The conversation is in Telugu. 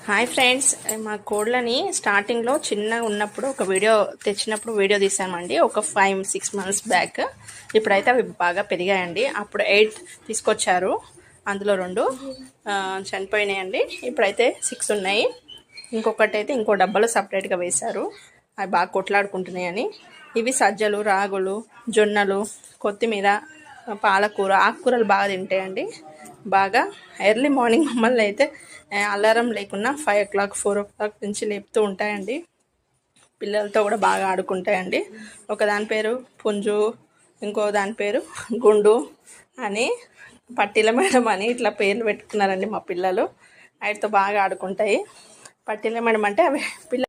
హాయ్ ఫ్రెండ్స్, మా కోళ్ళని స్టార్టింగ్లో చిన్నగా ఉన్నప్పుడు ఒక తెచ్చినప్పుడు వీడియో తీసామండి. ఒక 5-6 మంత్స్ బ్యాక్. ఇప్పుడైతే అవి బాగా పెరిగాయండి. అప్పుడు 8 తీసుకొచ్చారు, అందులో 2 చనిపోయినాయండి. ఇప్పుడైతే 6 ఉన్నాయి. ఇంకొకటి ఇంకో డబ్బాలో సపరేట్గా వేశారు. అవి బాగా కొట్లాడుకుంటున్నాయని. ఇవి సజ్జలు, రాగులు, జొన్నలు, కొత్తిమీర, పాలకూర, ఆకుకూరలు బాగా తింటాయండి. బాగా ఎర్లీ మార్నింగ్ మమ్మల్ని అయితే అలారం లేకున్నా 5 o'clock 4 o'clock నుంచి లేపుతూ ఉంటాయండి. పిల్లలతో కూడా బాగా ఆడుకుంటాయండి. ఒక దాని పేరు పుంజు, ఇంకో దాని పేరు గుండు అని, పట్టీల మేడం అని ఇట్లా పేర్లు పెట్టుకున్నారండి మా పిల్లలు. వాటితో బాగా ఆడుకుంటాయి. పట్టీల మేడం అంటే అవి పిల్లలు